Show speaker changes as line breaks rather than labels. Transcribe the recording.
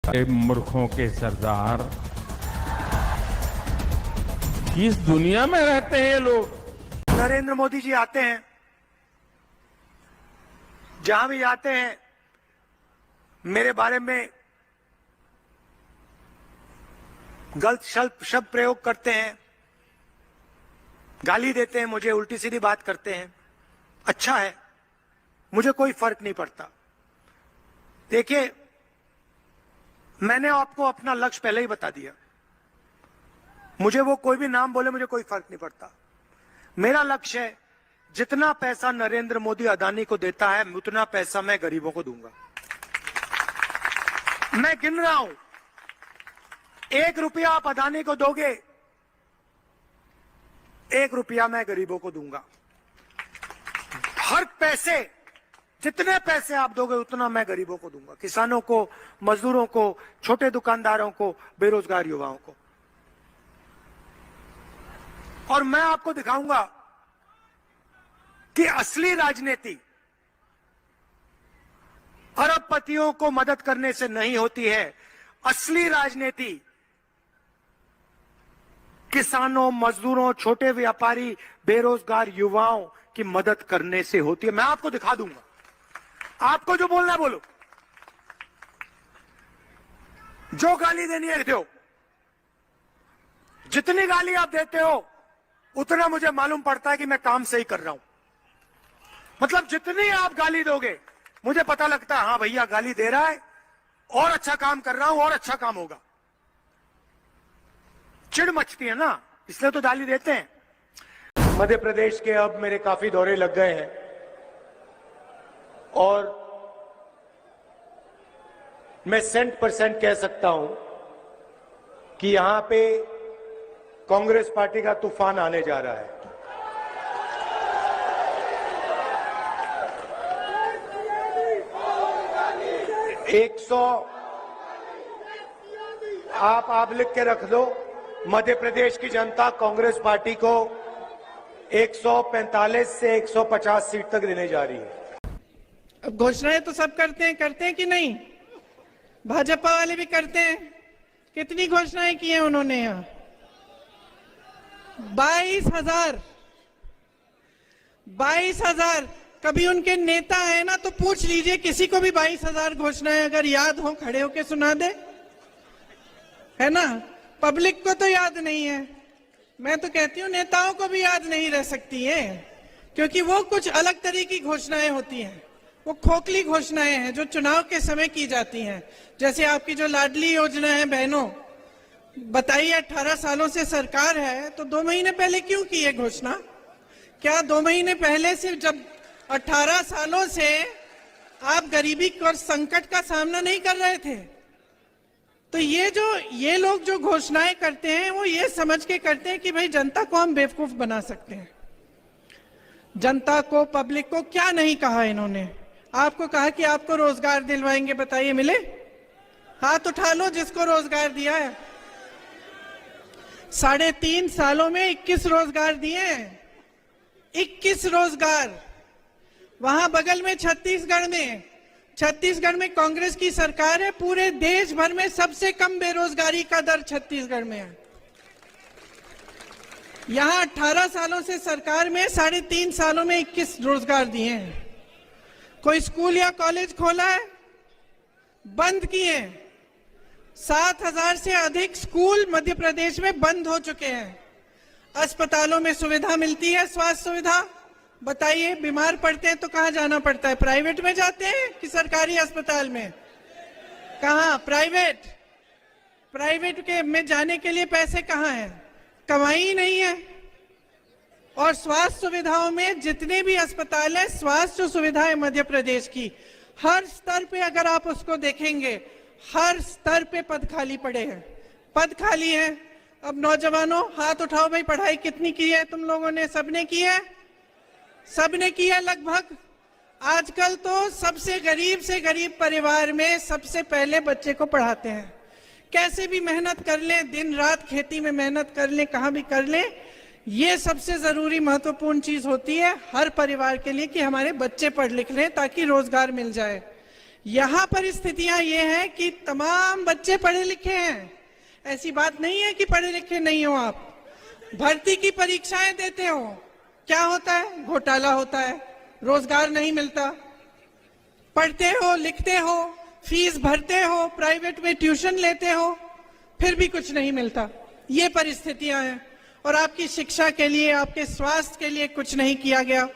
मूर्खों के सरदार, किस दुनिया में रहते हैं ये लोग।
नरेंद्र मोदी जी आते हैं, जहां भी आते हैं मेरे बारे में गलत शब्द प्रयोग करते हैं, गाली देते हैं, मुझे उल्टी सीधी बात करते हैं। अच्छा है, मुझे कोई फर्क नहीं पड़ता। देखिए, मैंने आपको अपना लक्ष्य पहले ही बता दिया। मुझे वो कोई भी नाम बोले, मुझे कोई फर्क नहीं पड़ता। मेरा लक्ष्य है, जितना पैसा नरेंद्र मोदी अदानी को देता है, उतना पैसा मैं गरीबों को दूंगा। मैं गिन रहा हूं, 1 रुपया आप अदानी को दोगे, 1 रुपया मैं गरीबों को दूंगा। हर पैसे, जितने पैसे आप दोगे उतना मैं गरीबों को दूंगा, किसानों को, मजदूरों को, छोटे दुकानदारों को, बेरोजगार युवाओं को। और मैं आपको दिखाऊंगा कि असली राजनीति अरबपतियों को मदद करने से नहीं होती है। असली राजनीति किसानों, मजदूरों, छोटे व्यापारी, बेरोजगार युवाओं की मदद करने से होती है। मैं आपको दिखा दूंगा। आपको जो बोलना है बोलो, जो गाली देनी है दो। जितनी गाली आप देते हो उतना मुझे मालूम पड़ता है कि मैं काम सही कर रहा हूं। मतलब जितनी आप गाली दोगे मुझे पता लगता है, हाँ भैया गाली दे रहा है और अच्छा काम कर रहा हूं और अच्छा काम होगा। चिढ़ मचती है ना, इसलिए तो गाली देते हैं। मध्य प्रदेश के अब मेरे काफी दौरे लग गए हैं और मैं 100% कह सकता हूं कि यहां पे कांग्रेस पार्टी का तूफान आने जा रहा है। आप लिख के रख दो, मध्य प्रदेश की जनता कांग्रेस पार्टी को 145 से 150 सीट तक देने जा रही है।
अब घोषणाएं तो सब करते हैं कि नहीं? भाजपा वाले भी करते हैं। कितनी घोषणाएं की हैं उन्होंने यहाँ? 22,000। कभी उनके नेता है ना तो पूछ लीजिए, किसी को भी 22,000 घोषणाएं अगर याद हो, खड़े होके सुना दे, है ना? पब्लिक को तो याद नहीं है। मैं तो कहती हूँ नेताओं को भी याद नहीं रह सकती है, क्योंकि वो कुछ अलग तरह की घोषणाएं होती हैं। वो खोखली घोषणाएं हैं जो चुनाव के समय की जाती हैं। जैसे आपकी जो लाडली योजना है बहनों, बताइए 18 सालों से सरकार है तो 2 महीने पहले क्यों की है घोषणा? क्या 2 महीने पहले से, जब 18 सालों से आप गरीबी और संकट का सामना नहीं कर रहे थे? तो ये लोग जो घोषणाएं करते हैं वो ये समझ के करते हैं कि भाई जनता को हम बेवकूफ बना सकते हैं। जनता को, पब्लिक को क्या नहीं कहा इन्होंने? आपको कहा कि आपको रोजगार दिलवाएंगे, बताइए मिले? हाथ उठा लो जिसको रोजगार दिया है। 3.5 सालों में 21 रोजगार दिए हैं। 21 रोजगार। वहां बगल में छत्तीसगढ़ में कांग्रेस की सरकार है। पूरे देश भर में सबसे कम बेरोजगारी का दर छत्तीसगढ़ में है। यहां 18 सालों से सरकार में 3.5 सालों में 21 रोजगार दिए हैं। कोई स्कूल या कॉलेज खोला है? बंद किए। 7,000 से अधिक स्कूल मध्य प्रदेश में बंद हो चुके हैं। अस्पतालों में सुविधा मिलती है, स्वास्थ्य सुविधा? बताइए, बीमार पड़ते हैं तो कहां जाना पड़ता है? प्राइवेट में जाते हैं कि सरकारी अस्पताल में? कहां? प्राइवेट के में जाने के लिए पैसे कहां हैं? कमाई ही नहीं है। और स्वास्थ्य सुविधाओं में जितने भी अस्पताल है, स्वास्थ्य सुविधाएं मध्य प्रदेश की हर स्तर पे अगर आप उसको देखेंगे, हर स्तर पे पद खाली पड़े हैं। पद खाली है। अब नौजवानों हाथ उठाओ भाई, पढ़ाई कितनी की है तुम लोगों ने? सबने की है? सबने की है लगभग। आजकल तो सबसे गरीब से गरीब परिवार में सबसे पहले बच्चे को पढ़ाते हैं। कैसे भी मेहनत कर लें, दिन रात खेती में मेहनत कर लें, कहां भी कर लें, ये सबसे जरूरी महत्वपूर्ण चीज होती है हर परिवार के लिए कि हमारे बच्चे पढ़ लिख लें ताकि रोजगार मिल जाए। यहां परिस्थितियां ये हैं कि तमाम बच्चे पढ़े लिखे हैं। ऐसी बात नहीं है कि पढ़े लिखे नहीं हो आप। भर्ती की परीक्षाएं देते हो, क्या होता है? घोटाला होता है, रोजगार नहीं मिलता। पढ़ते हो, लिखते हो, फीस भरते हो, प्राइवेट में ट्यूशन लेते हो, फिर भी कुछ नहीं मिलता। ये परिस्थितियां हैं और आपकी शिक्षा के लिए, आपके स्वास्थ्य के लिए कुछ नहीं किया गया।